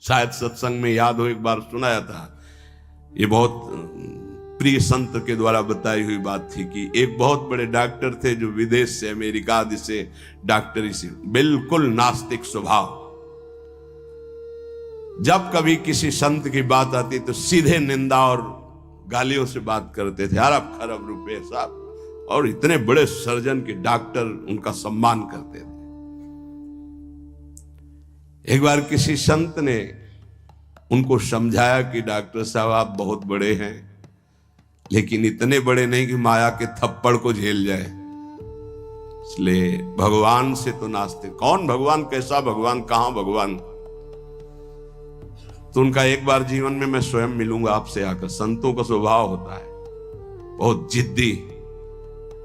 शायद सत्संग में याद हो, एक बार सुनाया था। ये बहुत प्रिय संत के द्वारा बताई हुई बात थी कि एक बहुत बड़े डॉक्टर थे जो विदेश से, अमेरिका आदि से डॉक्टरी से, बिल्कुल नास्तिक स्वभाव। जब कभी किसी संत की बात आती तो सीधे निंदा और गालियों से बात करते थे, अरब खरब रुपए साहब, और इतने बड़े सर्जन के डॉक्टर उनका सम्मान करते थे। एक बार किसी संत ने उनको समझाया कि डॉक्टर साहब आप बहुत बड़े हैं, लेकिन इतने बड़े नहीं कि माया के थप्पड़ को झेल जाए, इसलिए भगवान से तो नास्ते। कौन भगवान, कैसा भगवान, कहां भगवान? तो उनका एक बार जीवन में मैं स्वयं मिलूंगा आपसे आकर। संतों का स्वभाव होता है बहुत जिद्दी।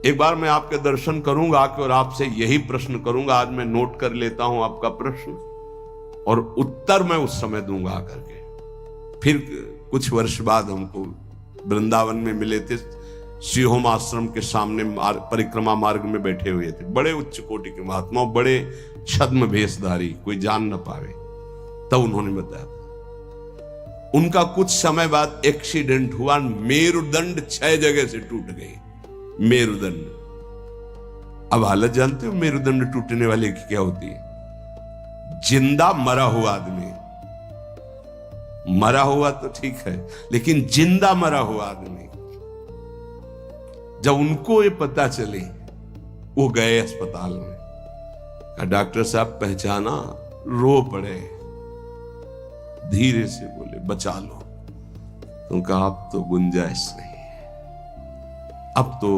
एक बार मैं आपके दर्शन करूंगा आके और आपसे यही प्रश्न करूंगा। आज मैं नोट कर लेता हूं आपका प्रश्न और उत्तर मैं उस समय दूंगा आकर के। फिर कुछ वर्ष बाद हमको वृंदावन में मिले थे, शिहोम आश्रम के सामने परिक्रमा मार्ग में बैठे हुए थे, बड़े उच्च कोटि के महात्मा, बड़े छद्म भेषधारी, कोई जान न पावे। तब उन्होंने बताया था उनका कुछ समय बाद एक्सीडेंट हुआ, मेरुदंड 6 जगह से टूट गई। मेरुदंड, अब हालत जानते हो मेरुदंड टूटने वाले की क्या होती है? जिंदा मरा हुआ आदमी, मरा हुआ तो ठीक है, लेकिन जिंदा मरा हुआ आदमी, जब उनको ये पता चली वो गए अस्पताल में, कहा डॉक्टर साहब पहचाना? रो पड़े, धीरे से बोले बचा लो। तो कहा अब तो गुंजाइश नहीं है, अब तो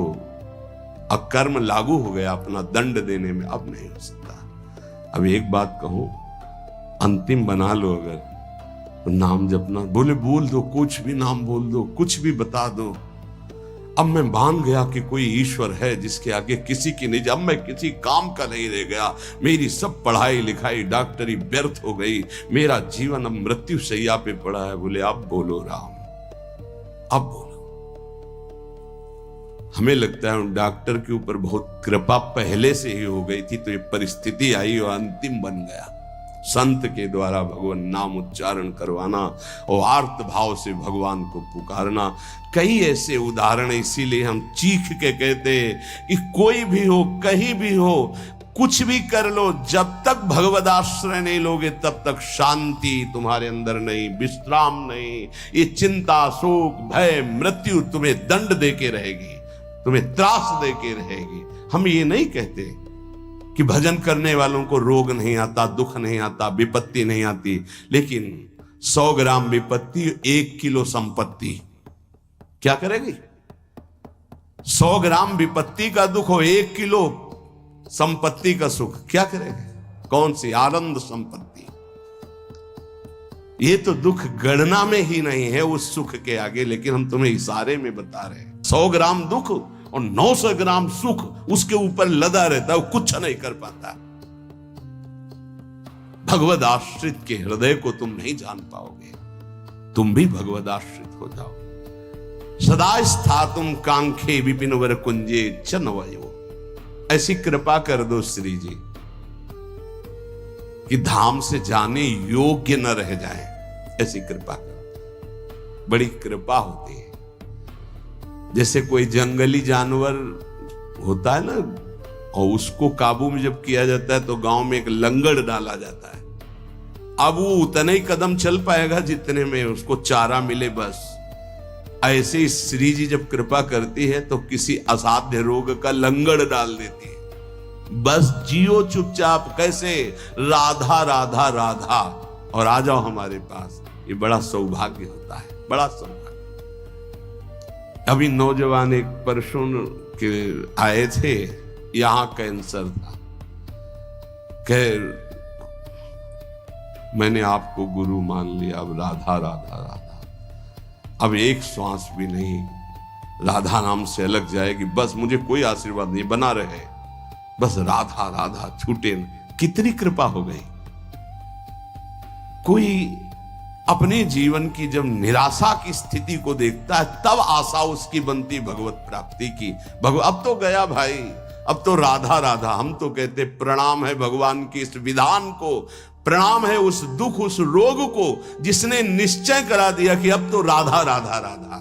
अकर्म लागू हो गया, अपना दंड देने में अब नहीं हो सकता। अब एक बात कहूं, अंतिम बना लो अगर तो नाम जपना। बोले बोल दो, कुछ भी नाम बोल दो, कुछ भी बता दो। अब मैं मान गया कि कोई ईश्वर है जिसके आगे किसी की नहीं, अब मैं किसी काम का नहीं रह गया। मेरी सब पढ़ाई लिखाई डॉक्टरी व्यर्थ हो गई, मेरा जीवन अब मृत्यु शैया पे पड़ा है। बोले अब बोलो राम, अब बोलो। हमें लगता है डॉक्टर के ऊपर बहुत कृपा पहले से ही हो गई थी, तो ये परिस्थिति आई और अंतिम बन गया। संत के द्वारा भगवान नाम उच्चारण करवाना और आर्त भाव से भगवान को पुकारना, कई ऐसे उदाहरण। इसीलिए हम चीख के कहते हैं कि कोई भी हो, कहीं भी हो, कुछ भी कर लो, जब तक भगवद आश्रय नहीं लोगे तब तक शांति तुम्हारे अंदर नहीं, विश्राम नहीं। ये चिंता, शोक, भय, मृत्यु तुम्हें दंड देके रहेगी, तुम्हें त्रास देके रहेगी। हम ये नहीं कहते कि भजन करने वालों को रोग नहीं आता, दुख नहीं आता, विपत्ति नहीं आती, लेकिन 100 ग्राम विपत्ति 1 किलो संपत्ति क्या करेगी? 100 ग्राम विपत्ति का दुख हो, 1 किलो संपत्ति का सुख क्या करेगा? कौन सी आनंद संपत्ति? ये तो दुख गणना में ही नहीं है उस सुख के आगे, लेकिन हम तुम्हें इशारे में बता रहे हैं। 100 ग्राम दुख और 900 ग्राम सुख उसके ऊपर लदा रहता है, वो कुछ नहीं कर पाता। भगवद आश्रित के हृदय को तुम नहीं जान पाओगे। तुम भी भगवद आश्रित हो जाओ। सदा स्थातुम कांखे विपिन वर कुंजे च नवयो। ऐसी कृपा कर दो श्री जी कि धाम से जाने योग्य न रह जाए, ऐसी कृपा करो। बड़ी कृपा होती है। जैसे कोई जंगली जानवर होता है ना, और उसको काबू में जब किया जाता है तो गांव में एक लंगड़ डाला जाता है। अब वो उतने ही कदम चल पाएगा जितने में उसको चारा मिले, बस। ऐसे ही श्री जी जब कृपा करती है तो किसी असाध्य रोग का लंगड़ डाल देती है। बस जियो चुपचाप, कैसे? राधा राधा राधा, और आ जाओ हमारे पास। ये बड़ा सौभाग्य होता है, बड़ा सौभाग्य। अभी नौजवान एक परसों के आए थे, यहां कैंसर था। खैर मैंने आपको गुरु मान लिया, अब राधा राधा राधा, अब एक श्वास भी नहीं राधा नाम से अलग जाएगी। बस मुझे कोई आशीर्वाद नहीं, बना रहे, बस राधा राधा छूटे न। कितनी कृपा हो गई। कोई अपने जीवन की जब निराशा की स्थिति को देखता है तब आशा उसकी बनती भगवत प्राप्ति की। अब तो गया भाई, अब तो राधा राधा। हम तो कहते प्रणाम है भगवान की इस विधान को प्रणाम है उस दुख, उस रोग को जिसने निश्चय करा दिया कि अब तो राधा राधा राधा।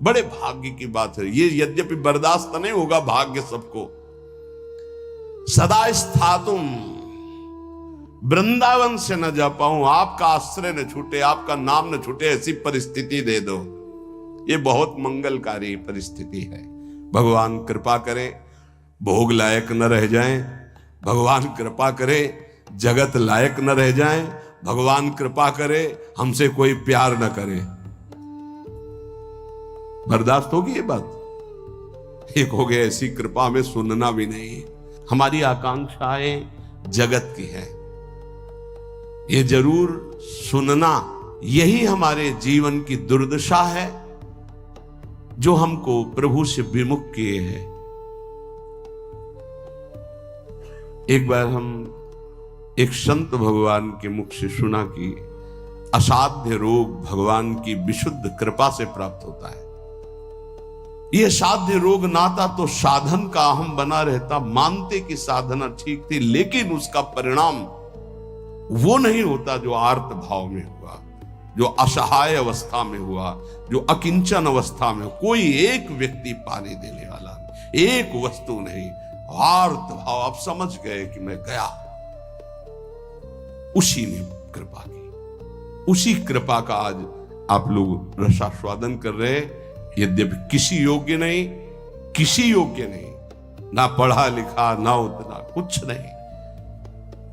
बड़े भाग्य की बात है ये, यद्यपि बर्दाश्त नहीं होगा भाग्य सबको। सदा स्थातुम, वृंदावन से न जा पाऊं, आपका आश्रय न छूटे, आपका नाम न छूटे, ऐसी परिस्थिति दे दो। ये बहुत मंगलकारी परिस्थिति है। भगवान कृपा करे भोग लायक न रह जाएं, भगवान कृपा करे जगत लायक न रह जाएं, भगवान कृपा करे हमसे कोई प्यार न करे। बर्दाश्त होगी ये बात? एक हो गया ऐसी कृपा में सुनना भी नहीं। हमारी आकांक्षाएं जगत की है, ये जरूर सुनना। यही हमारे जीवन की दुर्दशा है जो हमको प्रभु से विमुख किए हैं। एक बार हम एक संत भगवान के मुख से सुना कि असाध्य रोग भगवान की विशुद्ध कृपा से प्राप्त होता है। यह साध्य रोग नाता तो साधन का अहम बना रहता, मानते कि साधना ठीक थी, लेकिन उसका परिणाम वो नहीं होता जो आर्त भाव में हुआ, जो असहाय अवस्था में हुआ, जो अकिंचन अवस्था में। कोई एक व्यक्ति पानी देने वाला नहीं, एक वस्तु नहीं, आर्त भाव। आप समझ गए कि मैं गया, उसी ने कृपा की, उसी कृपा का आज आप लोग रसास्वादन कर रहे हैं। यद्यपि किसी योग्य नहीं, किसी योग्य नहीं, ना पढ़ा लिखा ना उतना, कुछ नहीं,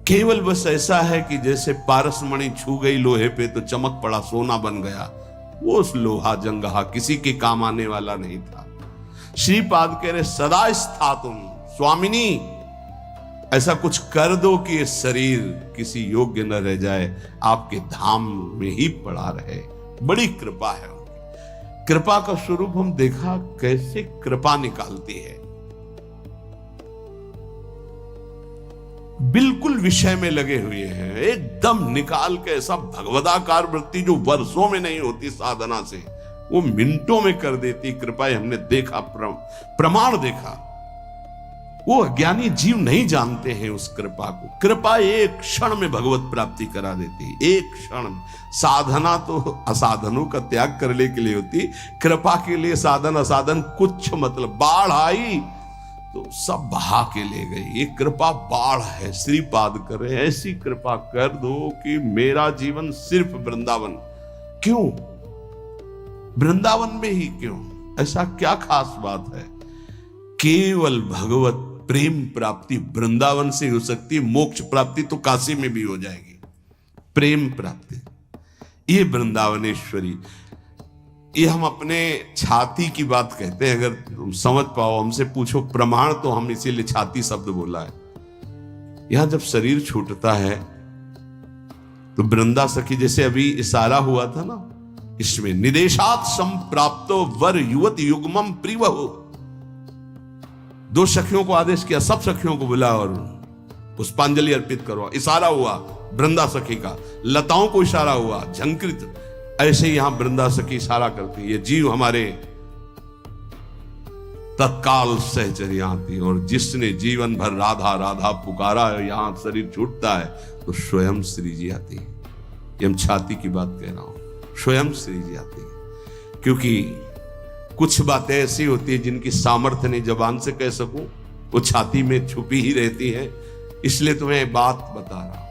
केवल बस ऐसा है कि जैसे पारसमणि छू गई लोहे पे तो चमक पड़ा, सोना बन गया। वो उस लोहा जंगहा किसी के काम आने वाला नहीं था। श्रीपाद कह रहे सदा स्थातुम, स्वामिनी ऐसा कुछ कर दो कि ये शरीर किसी योग्य न रह जाए, आपके धाम में ही पड़ा रहे। बड़ी कृपा है उनकी। कृपा का स्वरूप हम देखा कैसे कृपा निकालती है। बिल्कुल विषय में लगे हुए हैं, एकदम निकाल के ऐसा भगवदाकार वृत्ति जो वर्षों में नहीं होती साधना से, वो मिनटों में कर देती कृपा। हमने देखा, प्रमाण देखा। वो अज्ञानी जीव नहीं जानते हैं उस कृपा को। कृपा एक क्षण में भगवत प्राप्ति करा देती, एक क्षण। साधना तो असाधनों का त्याग करने के लिए होती, कृपा के लिए साधन असाधन कुछ मतलब। बाढ़ आई तो सब बहा के ले गई। ये कृपा बाढ़ है। श्रीपाद कर रहे ऐसी कृपा कर दो कि मेरा जीवन सिर्फ वृंदावन। क्यों वृंदावन में ही? क्यों? ऐसा क्या खास बात है? केवल भगवत प्रेम प्राप्ति वृंदावन से हो सकती है। मोक्ष प्राप्ति तो काशी में भी हो जाएगी। प्रेम प्राप्ति ये वृंदावनेश्वरी। ये हम अपने छाती की बात कहते हैं। अगर तुम समझ पाओ, हमसे पूछो प्रमाण, तो हम इसीलिए छाती शब्द बोला है। यहां जब शरीर छूटता है तो वृंदा सखी, जैसे अभी इशारा हुआ था ना, इसमें निदेशात संप्राप्तो वर युवत युग्मम प्रिवहु। दो सखियों को आदेश किया, सब सखियों को बुला और पुष्पांजलि अर्पित करो। इशारा हुआ वृंदा सखी का, लताओं को इशारा हुआ, झंकृत। ऐसे ही यहां वृंदा सखी इशारा करती है। ये जीव हमारे तत्काल सहचर्या आती, और जिसने जीवन भर राधा राधा पुकारा है, यहां शरीर छूटता है तो स्वयं श्री जी आती है। ये हम छाती की बात कह रहा हूं, स्वयं श्री जी आती है। क्योंकि कुछ बातें ऐसी होती है जिनकी सामर्थ्य नहीं जबान से कह सकूं, वो छाती में छुपी ही रहती है। इसलिए तुम्हें बात बता रहा हूं।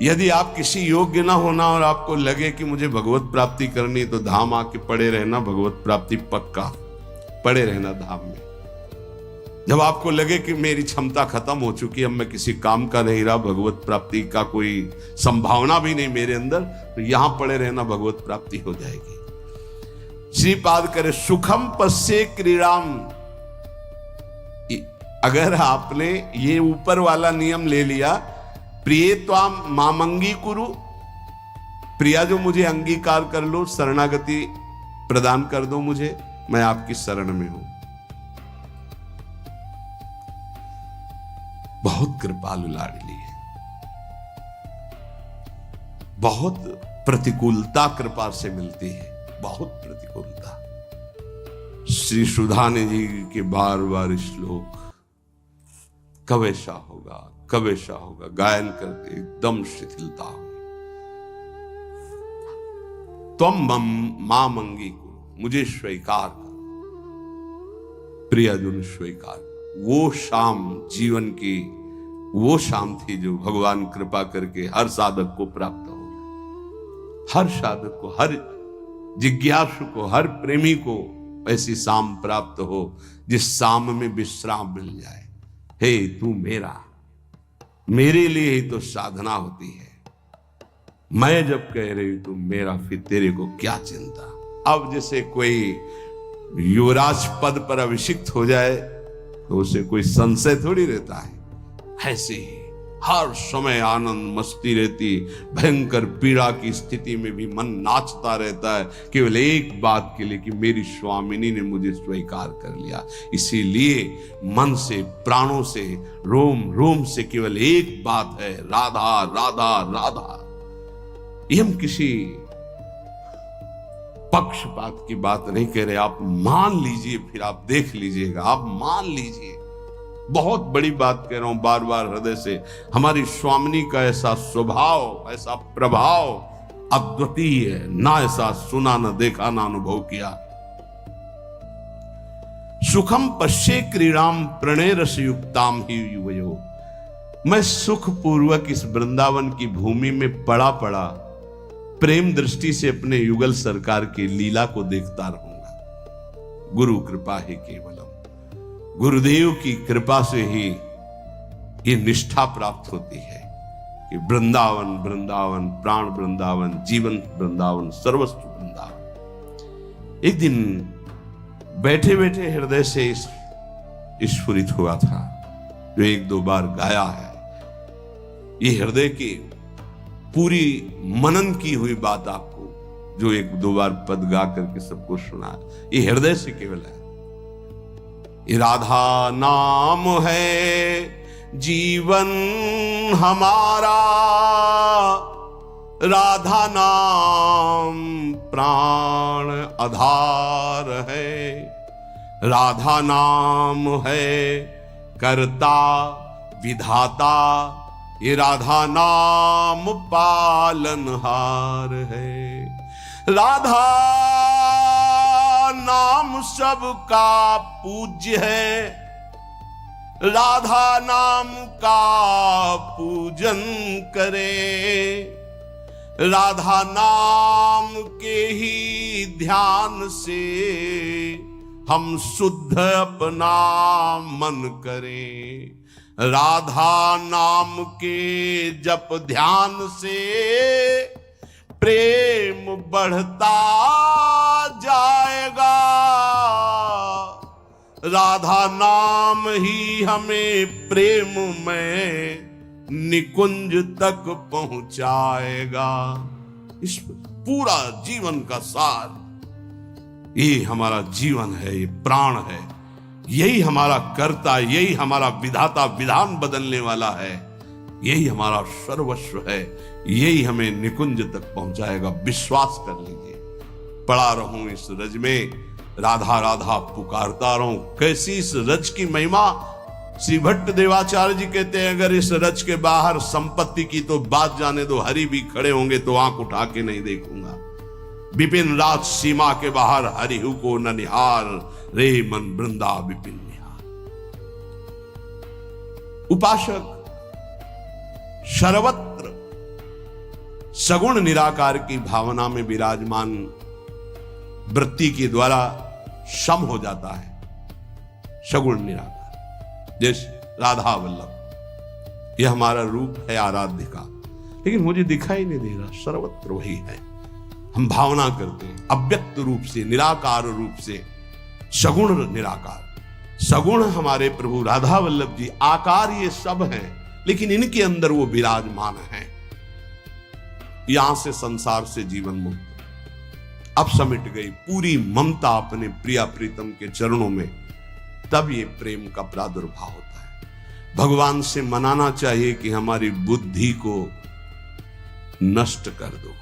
यदि आप किसी योग्य ना होना और आपको लगे कि मुझे भगवत प्राप्ति करनी, तो धाम आके पड़े रहना, भगवत प्राप्ति पक्का। पड़े रहना धाम में। जब आपको लगे कि मेरी क्षमता खत्म हो चुकी, अब मैं किसी काम का नहीं रहा, भगवत प्राप्ति का कोई संभावना भी नहीं मेरे अंदर, तो यहां पड़े रहना, भगवत प्राप्ति हो जाएगी। श्रीपाद करे सुखम पश्ये क्रीड़ाम। अगर आपने ये ऊपर वाला नियम ले लिया, प्रिय त्वाम मामंगी कुरु, प्रिया जो मुझे अंगीकार कर लो, शरणागति प्रदान कर दो मुझे, मैं आपकी शरण में हूं। बहुत कृपालु लाडली है। बहुत प्रतिकूलता कृपा से मिलती है, बहुत प्रतिकूलता। श्री सुधाने जी के बार बार श्लोक, कब ऐसा होगा, कब ऐसा होगा? गायन करते एकदम शिथिलता हो। तुम मां मंगी को मुझे स्वीकार करो, प्रिय अर्जुन स्वीकार। वो शाम जीवन की वो शाम थी जो भगवान कृपा करके हर साधक को प्राप्त हो, हर साधक को, हर जिज्ञासु को, हर प्रेमी को ऐसी शाम प्राप्त हो जिस शाम में विश्राम मिल जाए। हे तू मेरा, मेरे लिए ही तो साधना होती है। मैं जब कह रही तू मेरा, फिर तेरे को क्या चिंता। अब जैसे कोई युवराज पद पर अभिषिक्त हो जाए तो उसे कोई संशय थोड़ी रहता है। ऐसे ही हर समय आनंद मस्ती रहती, भयंकर पीड़ा की स्थिति में भी मन नाचता रहता है, केवल एक बात के लिए कि मेरी स्वामिनी ने मुझे स्वीकार कर लिया। इसीलिए मन से, प्राणों से, रोम रोम से केवल एक बात है, राधा राधा राधा। ये हम किसी पक्षपात की बात नहीं कह रहे, आप मान लीजिए, फिर आप देख लीजिएगा, आप मान लीजिए। बहुत बड़ी बात कह रहा हूं बार बार हृदय से। हमारी स्वामिनी का ऐसा स्वभाव, ऐसा प्रभाव अद्वितीय है, ना ऐसा सुना, न देखा, ना अनुभव किया। सुखम पश्ये क्रीड़ाम प्रणय रस युक्ताम ही युवयो। मैं सुख पूर्वक इस वृंदावन की भूमि में पड़ा पड़ा प्रेम दृष्टि से अपने युगल सरकार की लीला को देखता रहूंगा। गुरु कृपा ही केवलम, गुरुदेव की कृपा से ही ये निष्ठा प्राप्त होती है कि वृंदावन वृंदावन, प्राण वृंदावन, जीवन वृंदावन, सर्वस्व वृंदावन। एक दिन बैठे बैठे हृदय से स्फुरित हुआ था, जो एक दो बार गाया है। ये हृदय की पूरी मनन की हुई बात आपको जो एक दो बार पद गा करके सबको सुना, ये हृदय से केवल है। राधा नाम है जीवन हमारा, राधा नाम प्राण आधार है, राधा नाम है कर्ता विधाता, ये राधा नाम पालनहार है। राधा नाम सबका पूज्य है, राधा नाम का पूजन करे, राधा नाम के ही ध्यान से हम शुद्ध अपना मन करें। राधा नाम के जप ध्यान से प्रेम बढ़ता जाएगा, राधा नाम ही हमें प्रेम में निकुंज तक पहुंचाएगा। इस पूरा जीवन का सार, ये हमारा जीवन है, ये प्राण है, यही हमारा कर्ता, यही हमारा विधाता, विधान बदलने वाला है, यही हमारा सर्वस्व है, यही हमें निकुंज तक पहुंचाएगा। विश्वास कर लीजिए। पड़ा रहूं इस रज में, राधा राधा पुकारता रहूं। कैसी इस रज की महिमा। श्री भट्ट देवाचार्य जी कहते हैं, अगर इस रज के बाहर संपत्ति की तो बात जाने दो, हरि भी खड़े होंगे तो आंख उठा के नहीं देखूंगा। विपिन राज सीमा के बाहर हरिहु को न निहार, रे मन वृंदा विपिन निहार। उपासक सर्वत्र सगुण निराकार की भावना में विराजमान वृत्ति के द्वारा सम हो जाता है। सगुण निराकार जैसे राधा वल्लभ, यह हमारा रूप है आराध्य का, लेकिन मुझे दिखाई नहीं दे रहा, सर्वत्र वही है। हम भावना करते हैं अव्यक्त रूप से, निराकार रूप से, सगुण निराकार। सगुण हमारे प्रभु राधा वल्लभ जी, आकार ये सब हैं, लेकिन इनके अंदर वो विराजमान हैं। यहां से संसार से जीवन मुक्त अब समिट गई पूरी ममता अपने प्रिया प्रीतम के चरणों में, तब ये प्रेम का प्रादुर्भाव होता है। भगवान से मनाना चाहिए कि हमारी बुद्धि को नष्ट कर दो।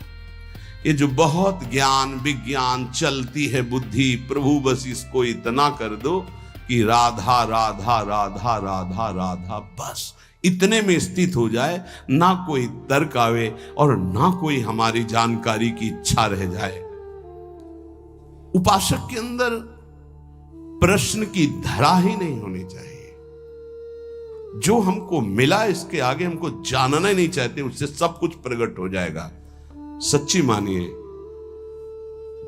ये जो बहुत ज्ञान विज्ञान चलती है बुद्धि, प्रभु बस इसको इतना कर दो कि राधा राधा राधा राधा राधा, बस इतने में स्थित हो जाए, ना कोई तर्क आवे और ना कोई हमारी जानकारी की इच्छा रह जाए। उपासक के अंदर प्रश्न की धरा ही नहीं होनी चाहिए। जो हमको मिला इसके आगे हमको जानना ही नहीं चाहते, उससे सब कुछ प्रकट हो जाएगा। सच्ची मानिए,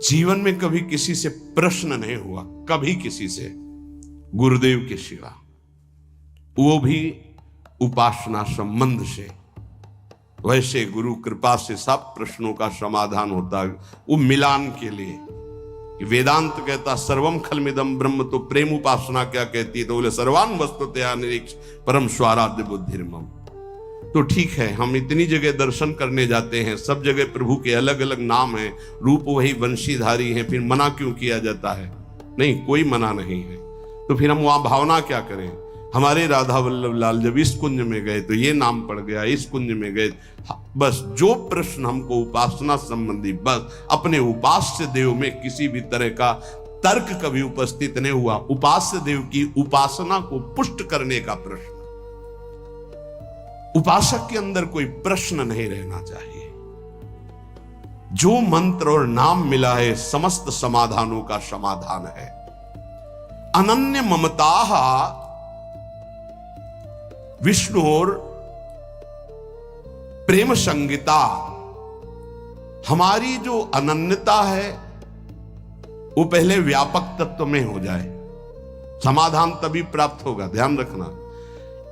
जीवन में कभी किसी से प्रश्न नहीं हुआ, कभी किसी से, गुरुदेव के सिवा, वो भी उपासना संबंध से। वैसे गुरु कृपा से सब प्रश्नों का समाधान होता है, वो मिलान के लिए। वेदांत कहता सर्वम खलमिदम ब्रह्म, तो प्रेम उपासना क्या कहती है? तो बोले सर्वान वस्तुतया निरीक्ष परम स्वाराध्य बुद्धिर्मम। तो ठीक है, हम इतनी जगह दर्शन करने जाते हैं, सब जगह प्रभु के अलग अलग नाम हैं, रूप वही वंशीधारी हैं, फिर मना क्यों किया जाता है? नहीं, कोई मना नहीं है। तो फिर हम वहां भावना क्या करें? हमारे राधा वल्लभ लाल जब इस कुंज में गए तो ये नाम पड़ गया, इस कुंज में गए। बस जो प्रश्न हमको उपासना संबंधी, बस अपने उपास्य देव में किसी भी तरह का तर्क कभी उपस्थित नहीं हुआ। उपास्य देव की उपासना को पुष्ट करने का प्रश्न, उपासक के अंदर कोई प्रश्न नहीं रहना चाहिए। जो मंत्र और नाम मिला है, समस्त समाधानों का समाधान है। अनन्य ममता विष्णुर प्रेम संगीता। हमारी जो अनन्यता है वो पहले व्यापक तत्व में हो जाए, समाधान तभी प्राप्त होगा। ध्यान रखना,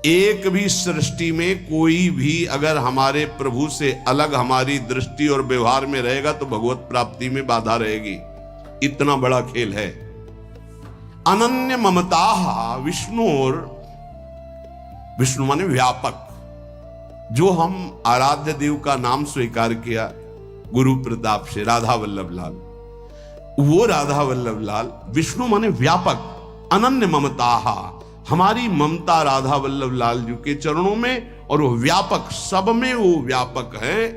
एक भी सृष्टि में कोई भी अगर हमारे प्रभु से अलग हमारी दृष्टि और व्यवहार में रहेगा तो भगवत प्राप्ति में बाधा रहेगी। इतना बड़ा खेल है। अनन्य ममता विष्णुर, विष्णु माने व्यापक। जो हम आराध्य देव का नाम स्वीकार किया गुरु प्रताप से, राधा वल्लभ लाल, वो राधा वल्लभ लाल विष्णु माने व्यापक। अनन्य ममता, हमारी ममता राधा वल्लभ लाल जी के चरणों में, और वो व्यापक, सब में वो व्यापक है।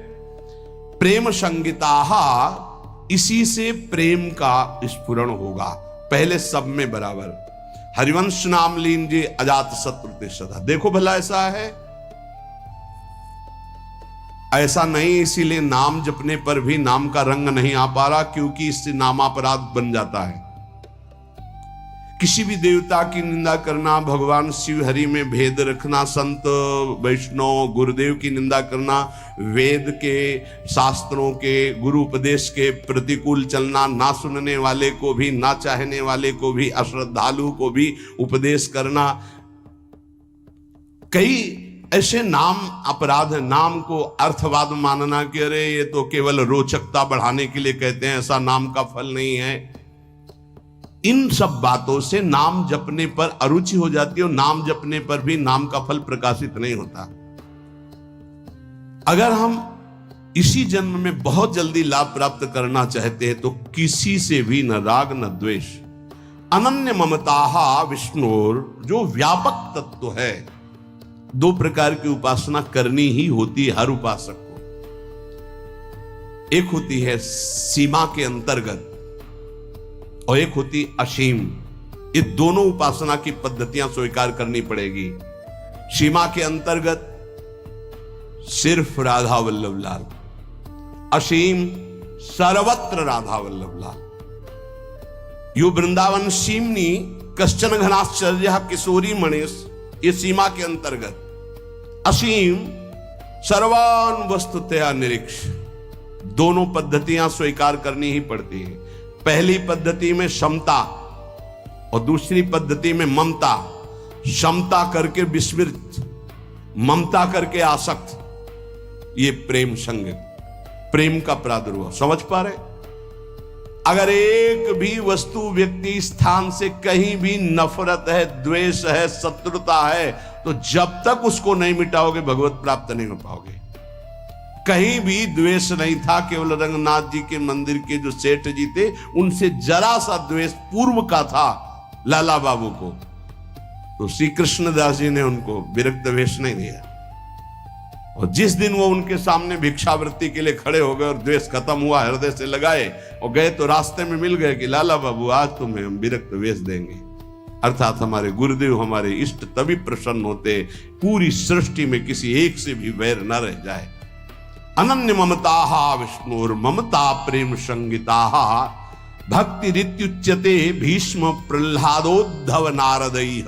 प्रेम संगीता, इसी से प्रेम का स्फुरण होगा। पहले सब में बराबर। हरिवंश नाम लीजिए अजात शत्रु सदा। देखो भला ऐसा है? ऐसा नहीं, इसीलिए नाम जपने पर भी नाम का रंग नहीं आ पा रहा, क्योंकि इससे नामापराध बन जाता है। किसी भी देवता की निंदा करना, भगवान शिव हरि में भेद रखना, संत वैष्णव गुरुदेव की निंदा करना, वेद के शास्त्रों के गुरु उपदेश के प्रतिकूल चलना, ना सुनने वाले को भी, ना चाहने वाले को भी, अश्रद्धालु को भी उपदेश करना, कई ऐसे नाम अपराध है। नाम को अर्थवाद मानना कि अरे ये तो केवल रोचकता बढ़ाने के लिए कहते हैं, ऐसा नाम का फल नहीं है। इन सब बातों से नाम जपने पर अरुचि हो जाती है, और नाम जपने पर भी नाम का फल प्रकाशित नहीं होता। अगर हम इसी जन्म में बहुत जल्दी लाभ प्राप्त करना चाहते हैं तो किसी से भी न राग न द्वेष। अनन्य ममता विष्णुर, जो व्यापक तत्व है। दो प्रकार की उपासना करनी ही होती है हर उपासक को। एक होती है सीमा के अंतर्गत और एक होती असीम। ये दोनों उपासना की पद्धतियां स्वीकार करनी पड़ेगी। सीमा के अंतर्गत सिर्फ राधा वल्लभ लाल, असीम सर्वत्र राधा वल्लभ लाल। यो वृंदावन सीमनी कश्चन घनाश्चर्य किशोरी मणेश, ये सीमा के अंतर्गत। असीम सर्वान वस्तुतया निरीक्ष। दोनों पद्धतियां स्वीकार करनी ही पड़ती है। पहली पद्धति में समता और दूसरी पद्धति में ममता। समता करके विस्मृत, ममता करके आसक्त, ये प्रेम संगत, प्रेम का प्रादुर्भाव। समझ पा रहे? अगर एक भी वस्तु व्यक्ति स्थान से कहीं भी नफरत है, द्वेष है, शत्रुता है, तो जब तक उसको नहीं मिटाओगे भगवत प्राप्त नहीं हो पाओगे। कहीं भी द्वेष नहीं था, केवल रंगनाथ जी के मंदिर के जो सेठ जी थे उनसे जरा सा द्वेष पूर्व का था लाला बाबू को, तो श्री कृष्णदास जी ने उनको विरक्त वेश नहीं दिया। और जिस दिन वो उनके सामने भिक्षावृत्ति के लिए खड़े हो गए और द्वेष खत्म हुआ, हृदय से लगाए और गए, तो रास्ते में मिल गए कि लाला बाबू आज तुम्हें हम विरक्त वेश देंगे। अर्थात हमारे गुरुदेव, हमारे इष्ट तभी प्रसन्न होते पूरी सृष्टि में किसी एक से भी वैर न रह जाए। अनन्य ममता विष्णुर ममता प्रेम संगिता भक्ति रित्युच्यते भीष्म प्रह्लादोद्धव नारदई।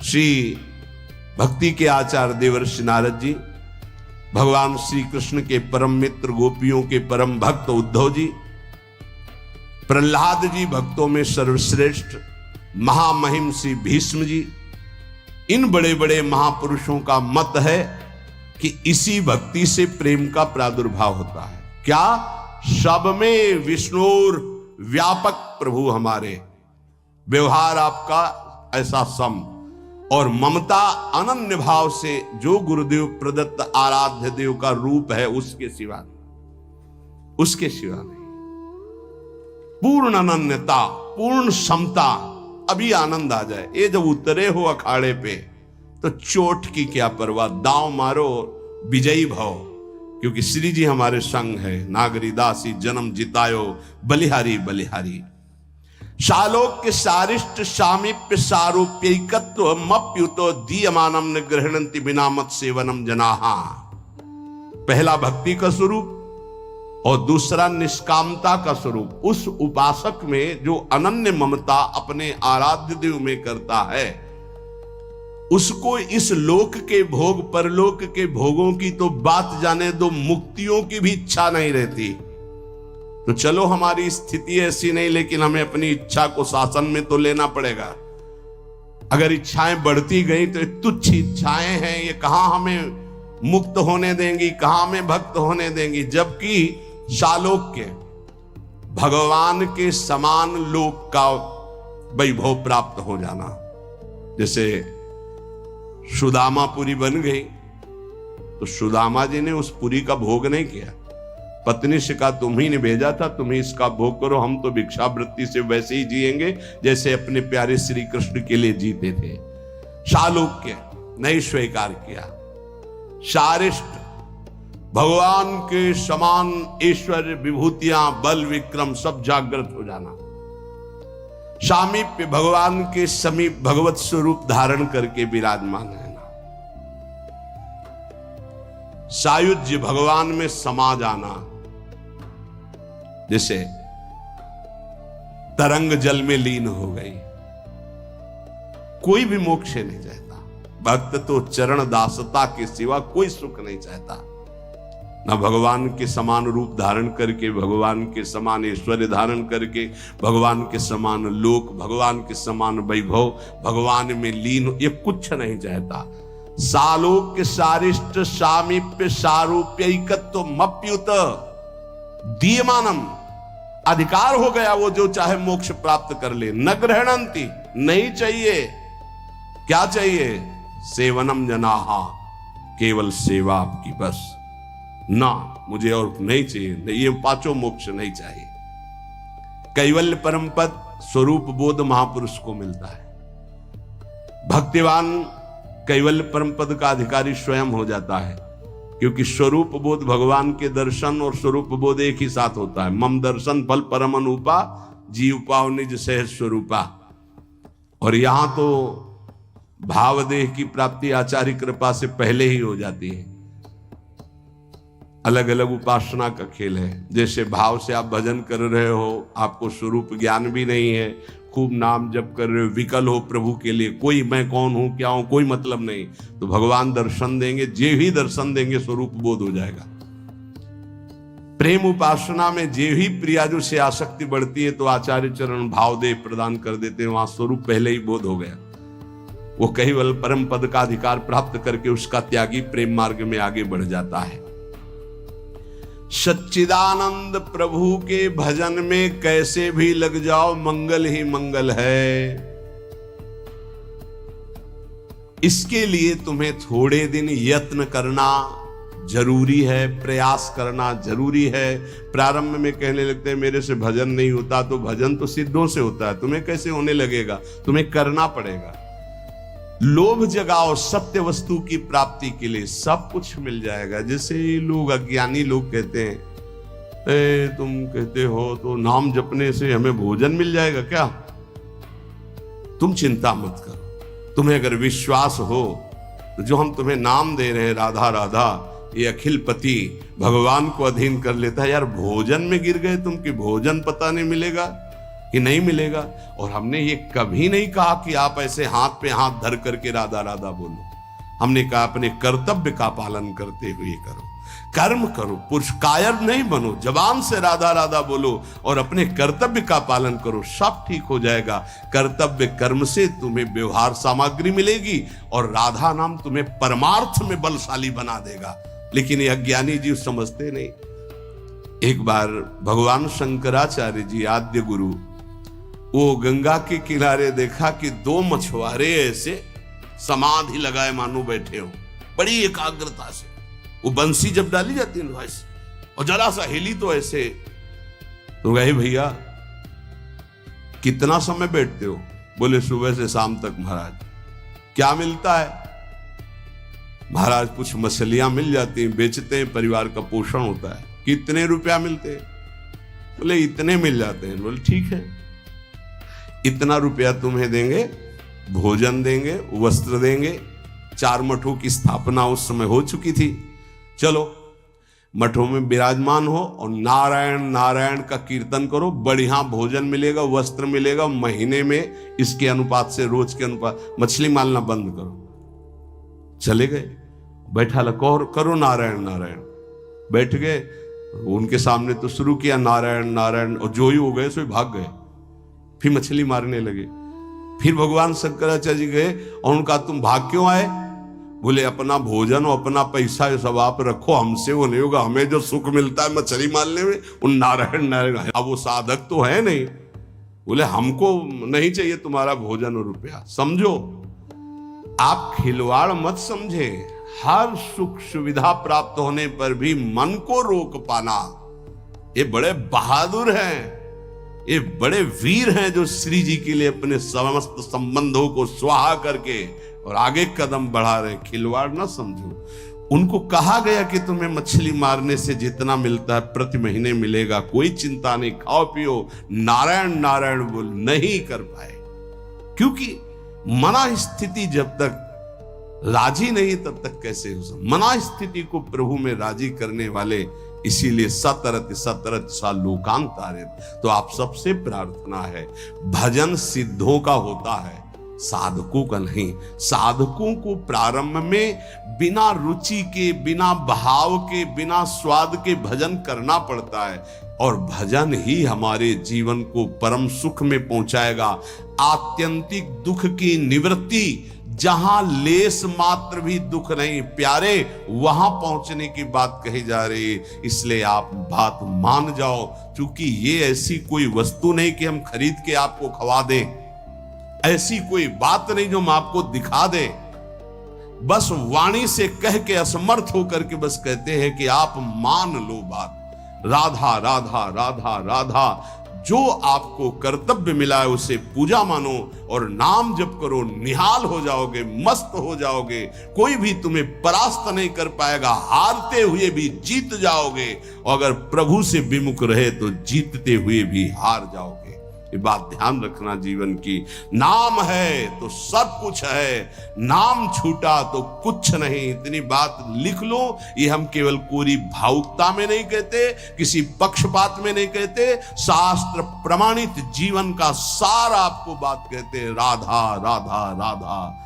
श्री भक्ति के आचार्य देवर्षि नारद जी, भगवान श्री कृष्ण के परम मित्र, गोपियों के परम भक्त उद्धव जी, प्रह्लाद जी भक्तों में सर्वश्रेष्ठ, महामहिम श्री भीष्म जी, इन बड़े बड़े महापुरुषों का मत है कि इसी भक्ति से प्रेम का प्रादुर्भाव होता है। क्या? सब में विष्णुर व्यापक प्रभु हमारे, व्यवहार आपका ऐसा सम, और ममता अनन्य भाव से जो गुरुदेव प्रदत्त आराध्य देव का रूप है उसके सिवा नहीं। पूर्ण अनन्यता, पूर्ण समता, अभी आनंद आ जाए। ये जब उतरे हो अखाड़े पे तो चोट की क्या परवाह, दांव मारो, विजयी भव, क्योंकि श्री जी हमारे संग है। नागरी दासी जन्म जितायो, बलिहारी बलिहारी। शालोक्य सारिष्ट सामीप्य सारूप्यैकत्व मप्युतो दीयमानम न गृह्णन्ति बिना मत सेवनम जनाहा। पहला भक्ति का स्वरूप और दूसरा निष्कामता का स्वरूप। उस उपासक में जो अनन्य ममता अपने आराध्य देव में करता है, उसको इस लोक के भोग, परलोक के भोगों की तो बात जाने दो, मुक्तियों की भी इच्छा नहीं रहती। तो चलो हमारी स्थिति ऐसी नहीं, लेकिन हमें अपनी इच्छा को शासन में तो लेना पड़ेगा। अगर इच्छाएं बढ़ती गई तो तुच्छ इच्छाएं हैं, ये कहां हमें मुक्त होने देंगी, कहां हमें भक्त होने देंगी। जबकि शालोक्य, भगवान के समान लोक का वैभव प्राप्त हो जाना। जैसे सुदामा पुरी बन गई तो सुदामा जी ने उस पुरी का भोग नहीं किया, पत्नी से कहा तुम्ही ने भेजा था, तुम ही इसका भोग करो, हम तो भिक्षावृत्ति से वैसे ही जिएंगे जैसे अपने प्यारे श्री कृष्ण के लिए जीते थे। शालोक्य नहीं स्वीकार किया। शारिष्ट, भगवान के समान ऐश्वर्य, विभूतियां, बल, विक्रम सब जागृत हो जाना। सामीप्य, भगवान के समीप भगवत स्वरूप धारण करके विराजमान रहना। सायुज्य, भगवान में समा जाना। जैसे तरंग जल में लीन हो गई, कोई भी मोक्ष नहीं चाहता। भक्त तो चरण दासता के सिवा कोई सुख नहीं चाहता। ना भगवान के समान रूप धारण करके, भगवान के समान ऐश्वर्य धारण करके, भगवान के समान लोक, भगवान के समान वैभव, भगवान में लीन, ये कुछ नहीं चाहता। सालोक्य सारिष्ट सामीप्य सारूप्यैकत्व मप्युत दीयमानम, अधिकार हो गया वो जो चाहे मोक्ष प्राप्त कर ले। न गृह्णन्ति, नहीं चाहिए। क्या चाहिए? सेवनम जनाहा, केवल सेवा आपकी बस, ना मुझे और नहीं चाहिए, ये पांचों मोक्ष नहीं चाहिए। कैवल्य परम पद स्वरूप बोध महापुरुष को मिलता है। भक्तिवान कैवल्य परम पद का अधिकारी स्वयं हो जाता है, क्योंकि स्वरूप बोध, भगवान के दर्शन और स्वरूप बोध एक ही साथ होता है। मम दर्शन फल परम अनुपा, जीव पाव निज सहज स्वरूपा। और यहां तो भावदेह की प्राप्ति आचार्य कृपा से पहले ही हो जाती है। अलग अलग उपासना का खेल है। जैसे भाव से आप भजन कर रहे हो, आपको स्वरूप ज्ञान भी नहीं है, खूब नाम जप कर रहे हो, विकल हो प्रभु के लिए, कोई मैं कौन हूं क्या हूं कोई मतलब नहीं, तो भगवान दर्शन देंगे, जे ही दर्शन देंगे स्वरूप बोध हो जाएगा। प्रेम उपासना में जे ही प्रियाजु से आसक्ति बढ़ती है तो आचार्य चरण भावदेह प्रदान कर देते हैं, वहां स्वरूप पहले ही बोध हो गया। वो केवल परम पद का अधिकार प्राप्त करके उसका त्यागी प्रेम मार्ग में आगे बढ़ जाता है। सच्चिदानंद प्रभु के भजन में कैसे भी लग जाओ, मंगल ही मंगल है। इसके लिए तुम्हें थोड़े दिन यत्न करना जरूरी है, प्रयास करना जरूरी है। प्रारंभ में कहने लगते हैं मेरे से भजन नहीं होता, तो भजन तो सिद्धों से होता है, तुम्हें कैसे होने लगेगा? तुम्हें करना पड़ेगा। लोभ जगाओ सत्य वस्तु की प्राप्ति के लिए, सब कुछ मिल जाएगा। जैसे लोग, अज्ञानी लोग कहते हैं तुम कहते हो तो नाम जपने से हमें भोजन मिल जाएगा क्या? तुम चिंता मत करो। तुम्हें अगर विश्वास हो तो जो हम तुम्हें नाम दे रहे हैं राधा राधा, ये अखिल पति भगवान को अधीन कर लेता है। यार भोजन में गिर गए तुम कि भोजन पता नहीं मिलेगा कि नहीं मिलेगा। और हमने ये कभी नहीं कहा कि आप ऐसे हाथ पे हाथ धर करके राधा राधा बोलो। हमने कहा अपने कर्तव्य का पालन करते हुए करो, कर्म करो, पुरुष कायर नहीं बनो, जबान से राधा राधा बोलो और अपने कर्तव्य का पालन करो, सब ठीक हो जाएगा। कर्तव्य कर्म से तुम्हें व्यवहार सामग्री मिलेगी और राधा नाम तुम्हें परमार्थ में बलशाली बना देगा। लेकिन ये अज्ञानी जीव समझते नहीं। एक बार भगवान शंकराचार्य जी आद्य गुरु, वो गंगा के किनारे देखा कि दो मछुआरे ऐसे समाधि लगाए मानो बैठे हो, बड़ी एकाग्रता से। वो बंसी जब डाली जाती है वैसे, और जरा सा हिली तो ऐसे। तो गए भैया कितना समय बैठते हो? बोले सुबह से शाम तक महाराज। क्या मिलता है? महाराज कुछ मछलियां मिल जाती हैं, बेचते हैं, परिवार का पोषण होता है। कितने रुपया मिलते हैं? बोले इतने मिल जाते हैं। बोले ठीक है, इतना रुपया तुम्हें देंगे, भोजन देंगे, वस्त्र देंगे। 4 मठों की स्थापना उस समय हो चुकी थी। चलो मठों में विराजमान हो और नारायण नारायण का कीर्तन करो, बढ़िया भोजन मिलेगा, वस्त्र मिलेगा। महीने में इसके अनुपात से, रोज के अनुपात मछली मारना बंद करो। चले गए, बैठा लको करो नारायण नारायण। बैठ गए, उनके सामने तो शुरू किया नारायण नारायण, और जो ही हो गए सो भाग गए। फिर मछली मारने लगे। फिर भगवान शंकराचार्य जी गए और उनका तुम भाग क्यों आए? बोले अपना भोजन और अपना पैसा ये सब आप रखो, हमसे वो नहीं होगा। हमें जो सुख मिलता है मछली मारने में, उन नारायण नारायण। अब वो साधक तो है नहीं। बोले हमको नहीं चाहिए तुम्हारा भोजन और रुपया। समझो, आप खिलवाड़ मत समझे। हर सुख सुविधा प्राप्त होने पर भी मन को रोक पाना, ये बड़े बहादुर हैं, ये बड़े वीर हैं जो श्री जी के लिए अपने समस्त संबंधों को स्वाहा करके और आगे कदम बढ़ा रहे। खिलवाड़ ना समझो। उनको कहा गया कि तुम्हें मछली मारने से जितना मिलता है प्रति महीने मिलेगा, कोई चिंता नहीं, खाओ पियो, नारायण नारायण बोल। नहीं कर पाए, क्योंकि मना स्थिति जब तक राजी नहीं तब तक कैसे हो सकता। मना स्थिति को प्रभु में राजी करने वाले, इसीलिए सतरत सतरत सा लोकांतारित। तो आप सबसे प्रार्थना है, भजन सिद्धों का होता है, साधकों का नहीं। साधकों को प्रारंभ में बिना रुचि के, बिना भाव के, बिना स्वाद के भजन करना पड़ता है, और भजन ही हमारे जीवन को परम सुख में पहुंचाएगा। आत्यंतिक दुख की निवृत्ति, जहां लेस मात्र भी दुख नहीं प्यारे, वहां पहुंचने की बात कही जा रही है। इसलिए आप बात मान जाओ, क्योंकि ये ऐसी कोई वस्तु नहीं कि हम खरीद के आपको खवा दें, ऐसी कोई बात नहीं जो हम आपको दिखा दें। बस वाणी से कह के असमर्थ होकर के बस कहते हैं कि आप मान लो बात। राधा राधा राधा राधा, जो आपको कर्तव्य मिला है उसे पूजा मानो और नाम जप करो, निहाल हो जाओगे, मस्त हो जाओगे। कोई भी तुम्हें परास्त नहीं कर पाएगा, हारते हुए भी जीत जाओगे, और अगर प्रभु से विमुख रहे तो जीतते हुए भी हार जाओगे। ये बात ध्यान रखना जीवन की। नाम है तो सब कुछ है, नाम छूटा तो कुछ नहीं। इतनी बात लिख लो। ये हम केवल कोरी भावुकता में नहीं कहते, किसी पक्षपात में नहीं कहते, शास्त्र प्रमाणित जीवन का सार आपको बात कहते हैं। राधा राधा राधा।